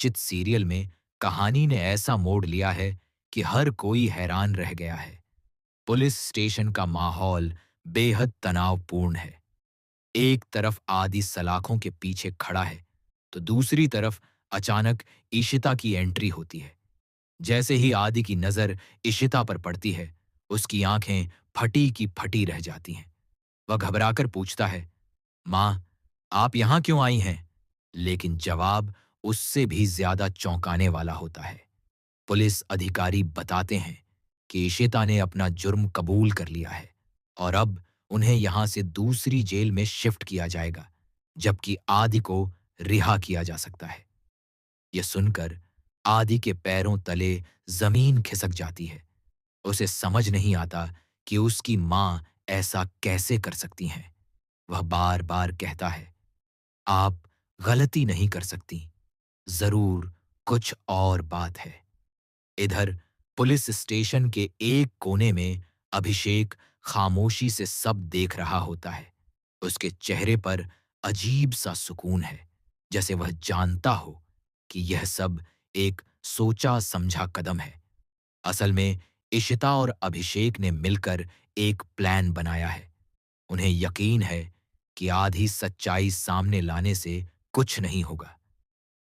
चर्चित सीरियल में कहानी ने ऐसा मोड़ लिया है कि हर कोई हैरान रह गया है। पुलिस स्टेशन का माहौल बेहद तनावपूर्ण है। एक तरफ आदि सलाखों के पीछे खड़ा है, तो दूसरी तरफ अचानक इशिता की एंट्री होती है। जैसे ही आदि की नजर इशिता पर पड़ती है, उसकी आंखें फटी की फटी रह जाती हैं। वह घबराकर पूछता है, मां, आप यहां क्यों आई हैं? लेकिन जवाब उससे भी ज्यादा चौंकाने वाला होता है। पुलिस अधिकारी बताते हैं कि इशिता ने अपना जुर्म कबूल कर लिया है और अब उन्हें यहां से दूसरी जेल में शिफ्ट किया जाएगा, जबकि आदि को रिहा किया जा सकता है। यह सुनकर आदि के पैरों तले जमीन खिसक जाती है। उसे समझ नहीं आता कि उसकी मां ऐसा कैसे कर सकती हैं। वह बार बार कहता है, आप गलती नहीं कर सकती, जरूर कुछ और बात है। इधर पुलिस स्टेशन के एक कोने में अभिषेक खामोशी से सब देख रहा होता है। उसके चेहरे पर अजीब सा सुकून है, जैसे वह जानता हो कि यह सब एक सोचा समझा कदम है। असल में इशिता और अभिषेक ने मिलकर एक प्लान बनाया है। उन्हें यकीन है कि आधी सच्चाई सामने लाने से कुछ नहीं होगा।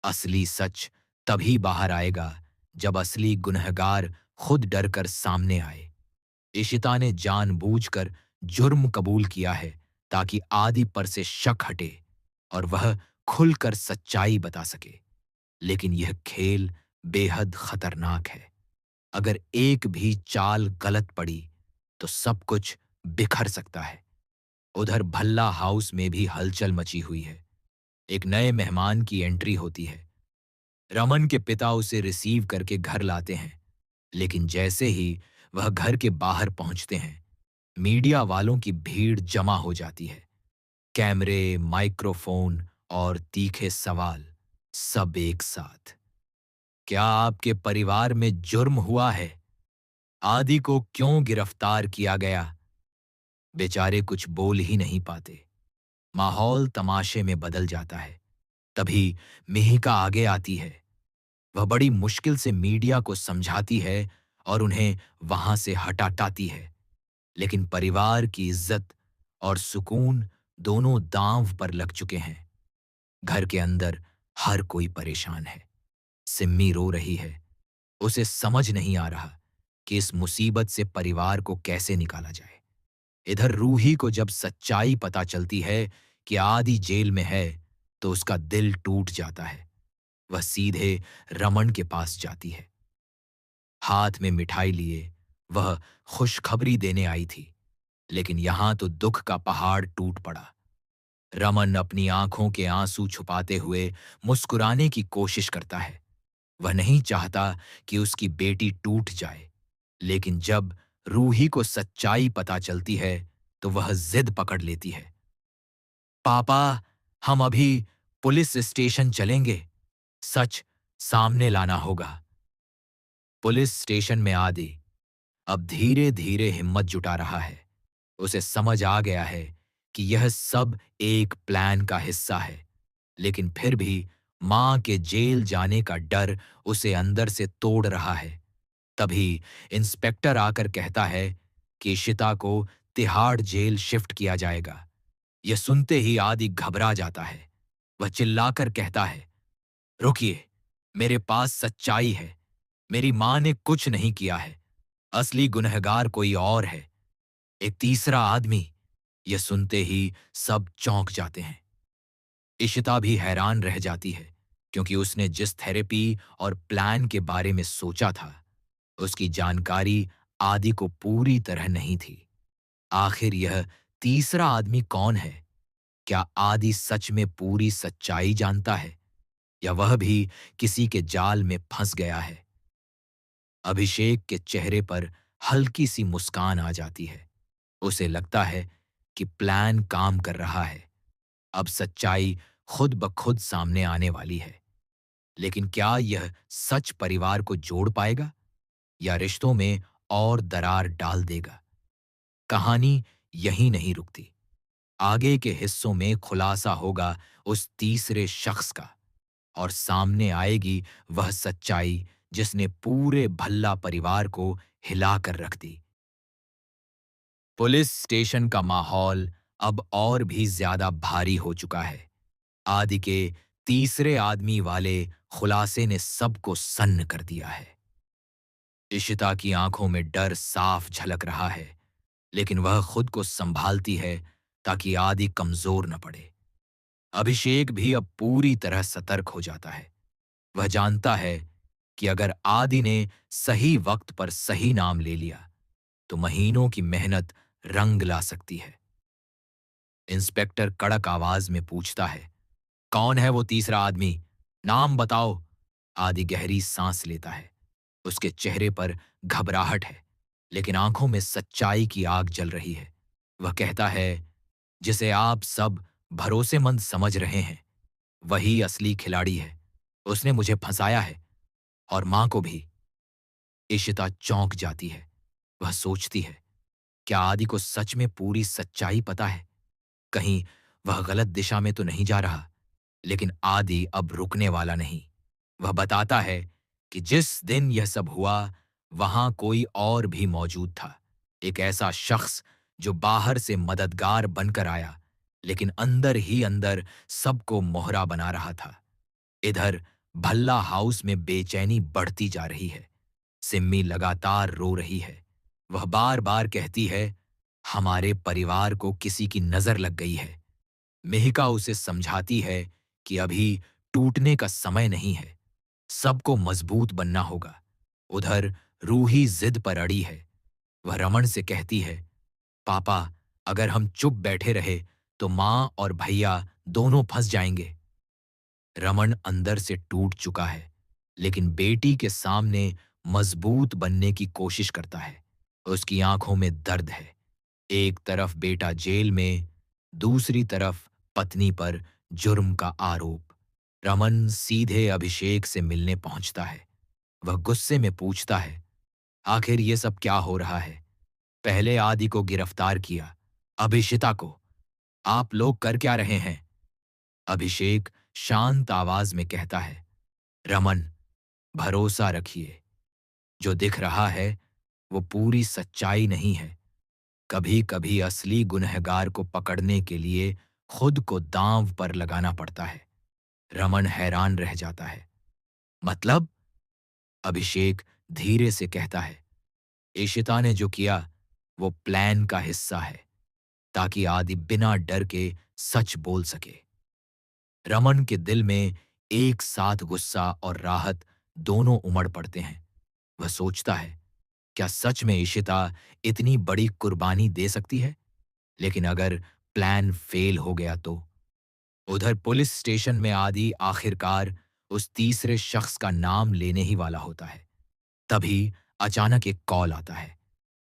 असली सच तभी बाहर आएगा जब असली गुनहगार खुद डरकर सामने आए। इशिता ने जानबूझकर जुर्म कबूल किया है ताकि आदि पर से शक हटे और वह खुलकर सच्चाई बता सके। लेकिन यह खेल बेहद खतरनाक है। अगर एक भी चाल गलत पड़ी तो सब कुछ बिखर सकता है। उधर भल्ला हाउस में भी हलचल मची हुई है। एक नए मेहमान की एंट्री होती है। रमन के पिता उसे रिसीव करके घर लाते हैं, लेकिन जैसे ही वह घर के बाहर पहुंचते हैं, मीडिया वालों की भीड़ जमा हो जाती है। कैमरे, माइक्रोफोन और तीखे सवाल, सब एक साथ। क्या आपके परिवार में जुर्म हुआ है? आदि को क्यों गिरफ्तार किया गया? बेचारे कुछ बोल ही नहीं पाते। माहौल तमाशे में बदल जाता है। तभी मिहिका आगे आती है। वह बड़ी मुश्किल से मीडिया को समझाती है और उन्हें वहां से हटाती है। लेकिन परिवार की इज्जत और सुकून दोनों दांव पर लग चुके हैं। घर के अंदर हर कोई परेशान है। सिम्मी रो रही है। उसे समझ नहीं आ रहा कि इस मुसीबत से परिवार को कैसे निकाला जाए। इधर रूही को जब सच्चाई पता चलती है कि आदि जेल में है, तो उसका दिल टूट जाता है। वह सीधे रमन के पास जाती है। हाथ में मिठाई लिए वह खुशखबरी देने आई थी, लेकिन यहां तो दुख का पहाड़ टूट पड़ा। रमन अपनी आंखों के आंसू छुपाते हुए मुस्कुराने की कोशिश करता है। वह नहीं चाहता कि उसकी बेटी टूट जाए, लेकिन जब रूही को सच्चाई पता चलती है, तो वह जिद पकड़ लेती है। पापा, हम अभी पुलिस स्टेशन चलेंगे। सच सामने लाना होगा। पुलिस स्टेशन में आदि अब धीरे धीरे हिम्मत जुटा रहा है। उसे समझ आ गया है कि यह सब एक प्लान का हिस्सा है, लेकिन फिर भी मां के जेल जाने का डर उसे अंदर से तोड़ रहा है। तभी इंस्पेक्टर आकर कहता है कि इशिता को तिहाड़ जेल शिफ्ट किया जाएगा। यह सुनते ही आदि घबरा जाता है। वह चिल्लाकर कहता है, रुकिए, मेरे पास सच्चाई है। मेरी मां ने कुछ नहीं किया है। असली गुनहगार कोई और है, एक तीसरा आदमी। यह सुनते ही सब चौंक जाते हैं। इशिता भी हैरान रह जाती है, क्योंकि उसने जिस थेरेपी और प्लान के बारे में सोचा था, उसकी जानकारी आदि को पूरी तरह नहीं थी। आखिर यह तीसरा आदमी कौन है? क्या आदि सच में पूरी सच्चाई जानता है, या वह भी किसी के जाल में फंस गया है? अभिषेक के चेहरे पर हल्की सी मुस्कान आ जाती है। उसे लगता है कि प्लान काम कर रहा है। अब सच्चाई खुद ब खुद सामने आने वाली है। लेकिन क्या यह सच परिवार को जोड़ पाएगा, या रिश्तों में और दरार डाल देगा? कहानी यहीं नहीं रुकती। आगे के हिस्सों में खुलासा होगा उस तीसरे शख्स का। और सामने आएगी वह सच्चाई जिसने पूरे भल्ला परिवार को हिलाकर रख दी। पुलिस स्टेशन का माहौल अब और भी ज्यादा भारी हो चुका है। आदि के तीसरे आदमी वाले खुलासे ने सबको सन्न कर दिया है। इशिता की आंखों में डर साफ झलक रहा है, लेकिन वह खुद को संभालती है ताकि आदि कमजोर न पड़े। अभिषेक भी अब पूरी तरह सतर्क हो जाता है। वह जानता है कि अगर आदि ने सही वक्त पर सही नाम ले लिया तो महीनों की मेहनत रंग ला सकती है। इंस्पेक्टर कड़क आवाज में पूछता है, कौन है वो तीसरा आदमी? नाम बताओ। आदि गहरी सांस लेता है। उसके चेहरे पर घबराहट है, लेकिन आंखों में सच्चाई की आग जल रही है। वह कहता है, जिसे आप सब भरोसेमंद समझ रहे हैं वही असली खिलाड़ी है। उसने मुझे फंसाया है, और मां को भी। इशिता चौंक जाती है। वह सोचती है, क्या आदि को सच में पूरी सच्चाई पता है? कहीं वह गलत दिशा में तो नहीं जा रहा? लेकिन आदि अब रुकने वाला नहीं। वह बताता है कि जिस दिन यह सब हुआ वहां कोई और भी मौजूद था। एक ऐसा शख्स जो बाहर से मददगार बनकर आया, लेकिन अंदर ही अंदर सबको मोहरा बना रहा था। इधर भल्ला हाउस में बेचैनी बढ़ती जा रही है। सिम्मी लगातार रो रही है। वह बार बार कहती है, हमारे परिवार को किसी की नजर लग गई है। मेहिका उसे समझाती है कि अभी टूटने का समय नहीं है, सबको मजबूत बनना होगा। उधर रूही जिद पर अड़ी है। वह रमन से कहती है, पापा, अगर हम चुप बैठे रहे तो मां और भैया दोनों फंस जाएंगे। रमन अंदर से टूट चुका है, लेकिन बेटी के सामने मजबूत बनने की कोशिश करता है। उसकी आंखों में दर्द है। एक तरफ बेटा जेल में, दूसरी तरफ पत्नी पर जुर्म का आरोप। रमन सीधे अभिषेक से मिलने पहुंचता है। वह गुस्से में पूछता है, आखिर ये सब क्या हो रहा है? पहले आदि को गिरफ्तार किया, अब इशिता को। आप लोग कर क्या रहे हैं? अभिषेक शांत आवाज में कहता है, रमन, भरोसा रखिए। जो दिख रहा है वो पूरी सच्चाई नहीं है। कभी कभी असली गुनहगार को पकड़ने के लिए खुद को दांव पर लगाना पड़ता है। रमन हैरान रह जाता है। मतलब? अभिषेक धीरे से कहता है, इशिता ने जो किया वो प्लान का हिस्सा है, ताकि आदि बिना डर के सच बोल सके। रमन के दिल में एक साथ गुस्सा और राहत दोनों उमड़ पड़ते हैं। वह सोचता है, क्या सच में इशिता इतनी बड़ी कुर्बानी दे सकती है? लेकिन अगर प्लान फेल हो गया तो? उधर पुलिस स्टेशन में आदि आखिरकार उस तीसरे शख्स का नाम लेने ही वाला होता है। तभी अचानक एक कॉल आता है।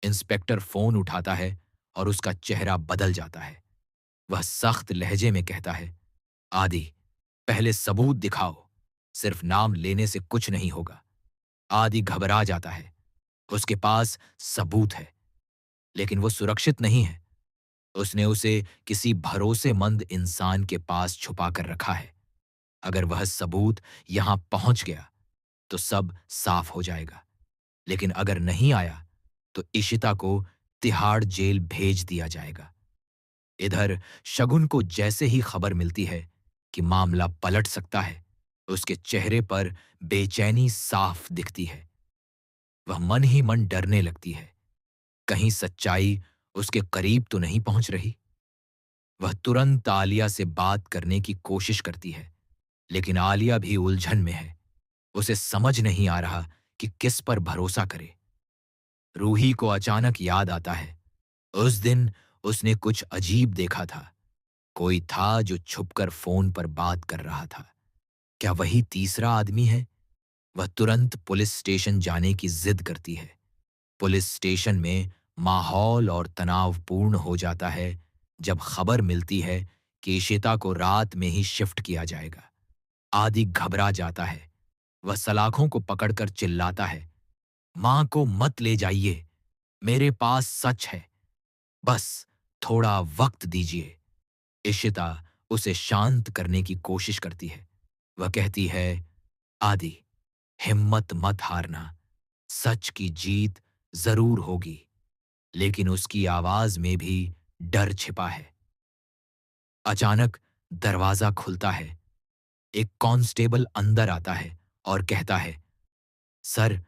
इंस्पेक्टर फोन उठाता है और उसका चेहरा बदल जाता है। वह सख्त लहजे में कहता है, आदि, पहले सबूत दिखाओ। सिर्फ नाम लेने से कुछ नहीं होगा। आदि घबरा जाता है। उसके पास सबूत है, लेकिन वो सुरक्षित नहीं है। उसने उसे किसी भरोसेमंद इंसान के पास छुपा कर रखा है। अगर वह सबूत यहां पहुंच गया तो सब साफ हो जाएगा, लेकिन अगर नहीं आया तो इशिता को तिहाड़ जेल भेज दिया जाएगा। इधर शगुन को जैसे ही खबर मिलती है कि मामला पलट सकता है, उसके चेहरे पर बेचैनी साफ दिखती है। वह मन ही मन डरने लगती है। कहीं सच्चाई उसके करीब तो नहीं पहुंच रही। वह तुरंत आलिया से बात करने की कोशिश करती है, लेकिन आलिया भी उलझन में है। उसे समझ नहीं आ रहा कि किस पर भरोसा करे। रूही को अचानक याद आता है, उस दिन उसने कुछ अजीब देखा था। कोई था जो छुपकर फोन पर बात कर रहा था। क्या वही तीसरा आदमी है? वह तुरंत पुलिस स्टेशन जाने की जिद करती है। पुलिस स्टेशन में माहौल और तनावपूर्ण हो जाता है जब खबर मिलती है कि इशिता को रात में ही शिफ्ट किया जाएगा। आदि घबरा जाता है। वह सलाखों को पकड़कर चिल्लाता है, मां को मत ले जाइए, मेरे पास सच है, बस थोड़ा वक्त दीजिए। इशिता उसे शांत करने की कोशिश करती है, वह कहती है, आदि, हिम्मत मत हारना। सच की जीत जरूर होगी। लेकिन उसकी आवाज में भी डर छिपा है। अचानक दरवाजा खुलता है। एक कांस्टेबल अंदर आता है और कहता है, सर,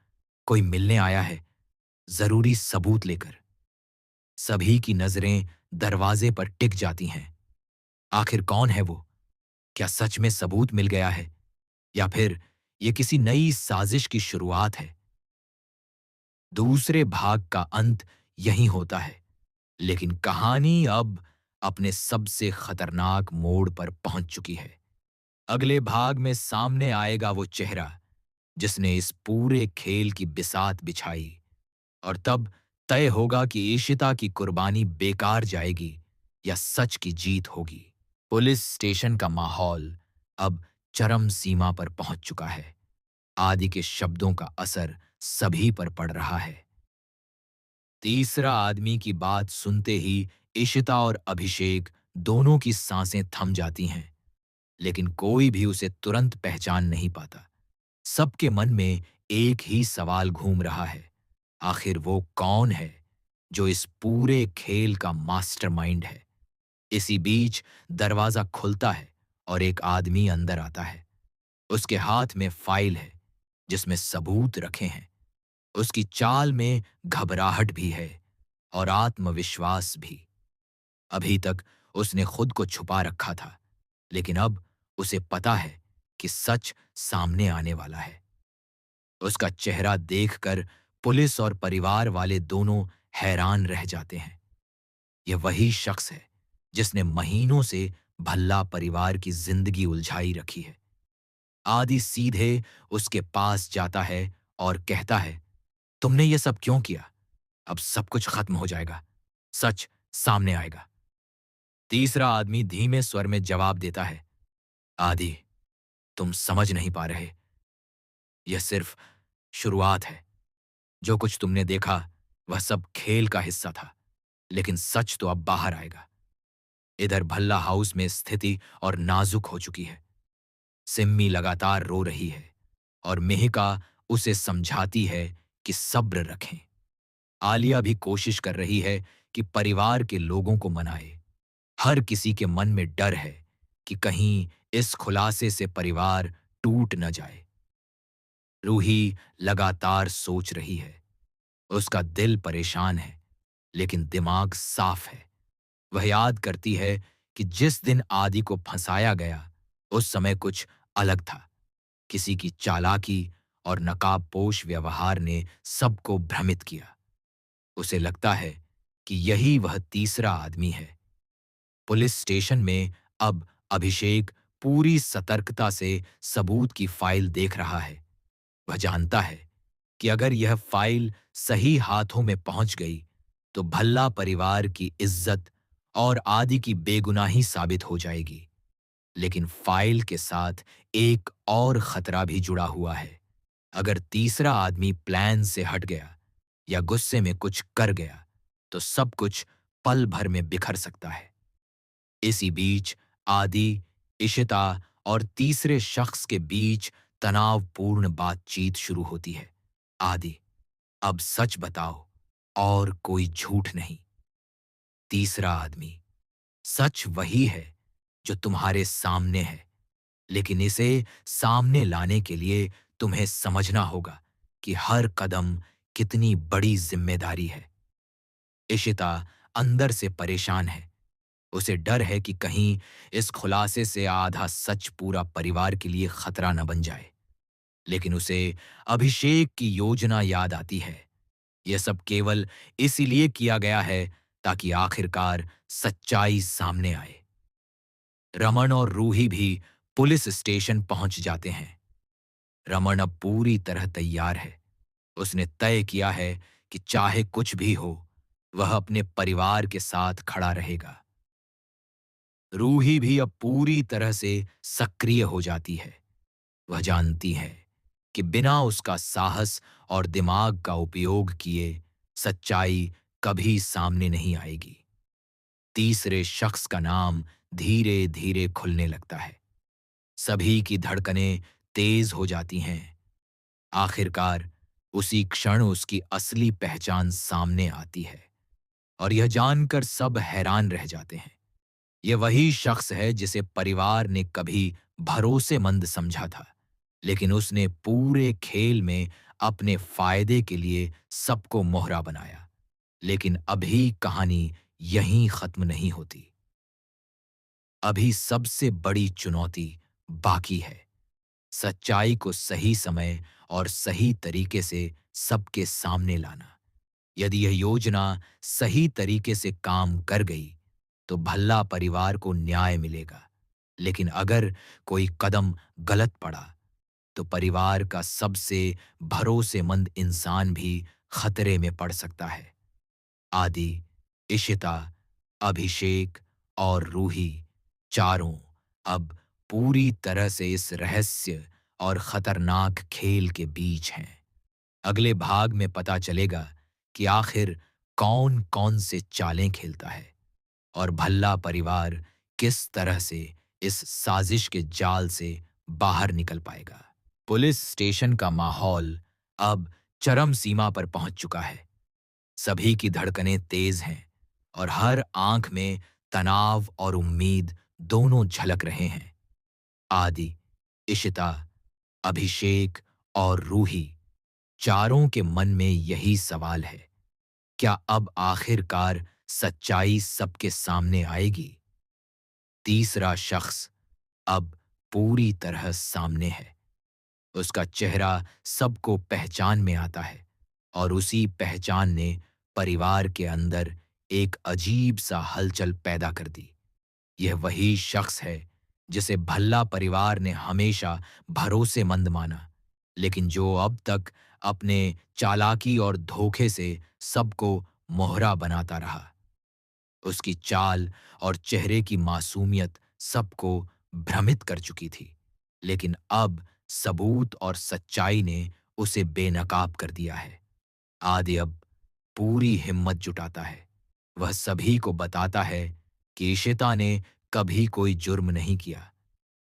कोई मिलने आया है, जरूरी सबूत लेकर। सभी की नजरें दरवाजे पर टिक जाती हैं। आखिर कौन है वो? क्या सच में सबूत मिल गया है, या फिर ये किसी नई साजिश की शुरुआत है? दूसरे भाग का अंत यही होता है। लेकिन कहानी अब अपने सबसे खतरनाक मोड़ पर पहुंच चुकी है। अगले भाग में सामने आएगा वो चेहरा जिसने इस पूरे खेल की बिसात बिछाई, और तब तय होगा कि इशिता की कुर्बानी बेकार जाएगी या सच की जीत होगी। पुलिस स्टेशन का माहौल अब चरम सीमा पर पहुंच चुका है। आदि के शब्दों का असर सभी पर पड़ रहा है। तीसरा आदमी की बात सुनते ही इशिता और अभिषेक दोनों की सांसें थम जाती हैं। लेकिन कोई भी उसे तुरंत पहचान नहीं पाता। सबके मन में एक ही सवाल घूम रहा है, आखिर वो कौन है जो इस पूरे खेल का मास्टरमाइंड है? इसी बीच दरवाजा खुलता है और एक आदमी अंदर आता है। उसके हाथ में फाइल है जिसमें सबूत रखे हैं। उसकी चाल में घबराहट भी है और आत्मविश्वास भी। अभी तक उसने खुद को छुपा रखा था, लेकिन अब उसे पता है कि सच सामने आने वाला है। उसका चेहरा देखकर पुलिस और परिवार वाले दोनों हैरान रह जाते हैं। यह वही शख्स है जिसने महीनों से भल्ला परिवार की जिंदगी उलझाई रखी है। आदि सीधे उसके पास जाता है और कहता है, तुमने ये सब क्यों किया? अब सब कुछ खत्म हो जाएगा, सच सामने आएगा। तीसरा आदमी धीमे स्वर में जवाब देता है, आदि, तुम समझ नहीं पा रहे। यह सिर्फ शुरुआत है। जो कुछ तुमने देखा वह सब खेल का हिस्सा था, लेकिन सच तो अब बाहर आएगा। इधर भल्ला हाउस में स्थिति और नाजुक हो चुकी है। सिम्मी लगातार रो रही है और मेहका उसे समझाती है कि सब्र रखें। आलिया भी कोशिश कर रही है कि परिवार के लोगों को मनाए। हर किसी के मन में डर है कि कहीं इस खुलासे से परिवार टूट न जाए। रूही लगातार सोच रही है। उसका दिल परेशान है, लेकिन दिमाग साफ है। वह याद करती है कि जिस दिन आदि को फंसाया गया, उस समय कुछ अलग था। किसी की चालाकी और नकाबपोश व्यवहार ने सबको भ्रमित किया। उसे लगता है कि यही वह तीसरा आदमी है। पुलिस स्टेशन में अब अभिषेक पूरी सतर्कता से सबूत की फाइल देख रहा है। वह जानता है कि अगर यह फाइल सही हाथों में पहुंच गई तो भल्ला परिवार की इज्जत और आदि की बेगुनाही साबित हो जाएगी। लेकिन फाइल के साथ एक और खतरा भी जुड़ा हुआ है। अगर तीसरा आदमी प्लान से हट गया या गुस्से में कुछ कर गया, तो सब कुछ पल भर में बिखर सकता है। इसी बीच आदि, इशिता और तीसरे शख्स के बीच तनावपूर्ण बातचीत शुरू होती है। आदि, अब सच बताओ, और कोई झूठ नहीं। तीसरा आदमी, सच वही है जो तुम्हारे सामने है, लेकिन इसे सामने लाने के लिए तुम्हें समझना होगा कि हर कदम कितनी बड़ी जिम्मेदारी है। इशिता अंदर से परेशान है। उसे डर है कि कहीं इस खुलासे से आधा सच पूरा परिवार के लिए खतरा न बन जाए। लेकिन उसे अभिषेक की योजना याद आती है। यह सब केवल इसीलिए किया गया है ताकि आखिरकार सच्चाई सामने आए। रमन और रूही भी पुलिस स्टेशन पहुंच जाते हैं। रमन अब पूरी तरह तैयार है। उसने तय किया है कि चाहे कुछ भी हो, वह अपने परिवार के साथ खड़ा रहेगा। रूही भी अब पूरी तरह से सक्रिय हो जाती है। वह जानती है कि बिना उसका साहस और दिमाग का उपयोग किए सच्चाई कभी सामने नहीं आएगी। तीसरे शख्स का नाम धीरे धीरे खुलने लगता है। सभी की धड़कनें तेज हो जाती हैं। आखिरकार उसी क्षण उसकी असली पहचान सामने आती है और यह जानकर सब हैरान रह जाते हैं। यह वही शख्स है जिसे परिवार ने कभी भरोसेमंद समझा था, लेकिन उसने पूरे खेल में अपने फायदे के लिए सबको मोहरा बनाया। लेकिन अभी कहानी यहीं खत्म नहीं होती। अभी सबसे बड़ी चुनौती बाकी है। सच्चाई को सही समय और सही तरीके से सबके सामने लाना। यदि यह योजना सही तरीके से काम कर गई, तो भल्ला परिवार को न्याय मिलेगा। लेकिन अगर कोई कदम गलत पड़ा, तो परिवार का सबसे भरोसेमंद इंसान भी खतरे में पड़ सकता है। आदि, इशिता, अभिषेक और रूही चारों अब पूरी तरह से इस रहस्य और खतरनाक खेल के बीच हैं। अगले भाग में पता चलेगा कि आखिर कौन-कौन से चालें खेलता है और भल्ला परिवार किस तरह से इस साजिश के जाल से बाहर निकल पाएगा। पुलिस स्टेशन का माहौल अब चरम सीमा पर पहुंच चुका है। सभी की धड़कनें तेज हैं और हर आंख में तनाव और उम्मीद दोनों झलक रहे हैं। आदि, इशिता, अभिषेक और रूही चारों के मन में यही सवाल है, क्या अब आखिरकार सच्चाई सबके सामने आएगी? तीसरा शख्स अब पूरी तरह सामने है। उसका चेहरा सबको पहचान में आता है और उसी पहचान ने परिवार के अंदर एक अजीब सा हलचल पैदा कर दी। यह वही शख्स है जिसे भल्ला परिवार ने हमेशा भरोसेमंद माना, लेकिन जो अब तक अपने चालाकी और धोखे से सबको मोहरा बनाता रहा। उसकी चाल और चेहरे की मासूमियत सबको भ्रमित कर चुकी थी, लेकिन अब सबूत और सच्चाई ने उसे बेनकाब कर दिया है। आदि अब पूरी हिम्मत जुटाता है। वह सभी को बताता है कि इशिता ने कभी कोई जुर्म नहीं किया।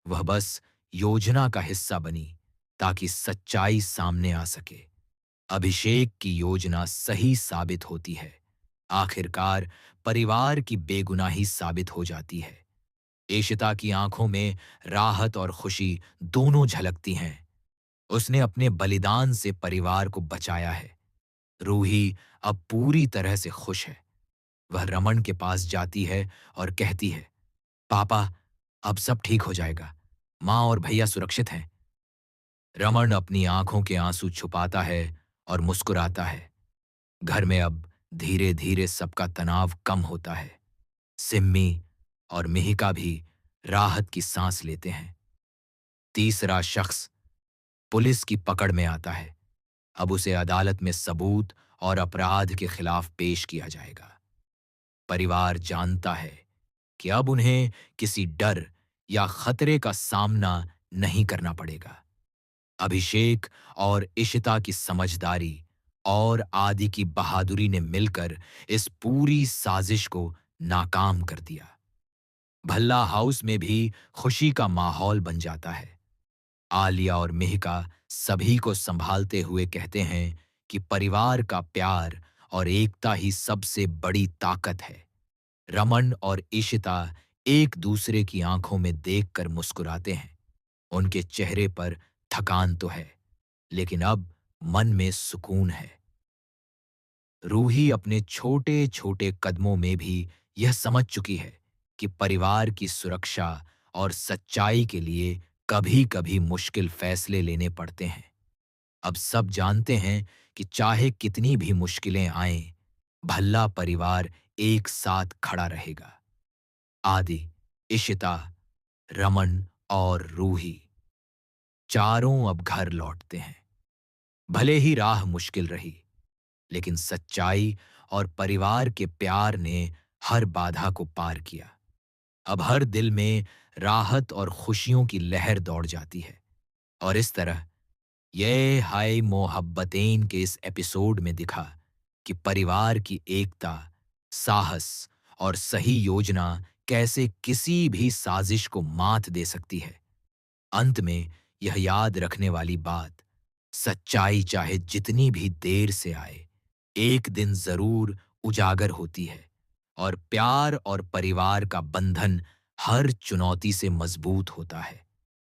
वह बस योजना का हिस्सा बनी ताकि सच्चाई सामने आ सके। अभिषेक की योजना सही साबित होती है। आखिरकार परिवार की बेगुनाही साबित हो जाती है। इशिता की आंखों में राहत और खुशी दोनों झलकती हैं। उसने अपने बलिदान से परिवार को बचाया है। रूही अब पूरी तरह से खुश है। वह रमन के पास जाती है और कहती है, पापा, अब सब ठीक हो जाएगा। माँ और भैया सुरक्षित हैं। रमन अपनी आंखों के आंसू छुपाता है और मुस्कुराता है। घर में अब धीरे-धीरे सबका तनाव कम होता है। सिम्मी और मिहिका भी राहत की सांस लेते हैं। तीसरा शख्स पुलिस की पकड़ में आता है। अब उसे अदालत में सबूत और अपराध के खिलाफ पेश किया जाएगा। परिवार जानता है कि अब उन्हें किसी डर या खतरे का सामना नहीं करना पड़ेगा। अभिषेक और इशिता की समझदारी और आदि की बहादुरी ने मिलकर इस पूरी साजिश को नाकाम कर दिया। भल्ला हाउस में भी खुशी का माहौल बन जाता है। आलिया और मिहिका सभी को संभालते हुए कहते हैं कि परिवार का प्यार और एकता ही सबसे बड़ी ताकत है। रमन और इशिता एक दूसरे की आंखों में देखकर मुस्कुराते हैं। उनके चेहरे पर थकान तो है, लेकिन अब मन में सुकून है। रूही अपने छोटे-छोटे कदमों में भी यह समझ चुकी है कि परिवार की सुरक्षा और सच्चाई के लिए कभी-कभी मुश्किल फैसले लेने पड़ते हैं। अब सब जानते हैं कि चाहे कितनी भी मुश्किलें आएं, भल्ला परिवार एक साथ खड़ा रहेगा। आदि, इशिता, रमन और रूही चारों अब घर लौटते हैं। भले ही राह मुश्किल रही, लेकिन सच्चाई और परिवार के प्यार ने हर बाधा को पार किया। अब हर दिल में राहत और खुशियों की लहर दौड़ जाती है। और इस तरह ये हाय मोहब्बतें के इस एपिसोड में दिखा कि परिवार की एकता, साहस और सही योजना कैसे किसी भी साजिश को मात दे सकती है। अंत में यह याद रखने वाली बात, सच्चाई चाहे जितनी भी देर से आए, एक दिन जरूर उजागर होती है और प्यार और परिवार का बंधन हर चुनौती से मजबूत होता है।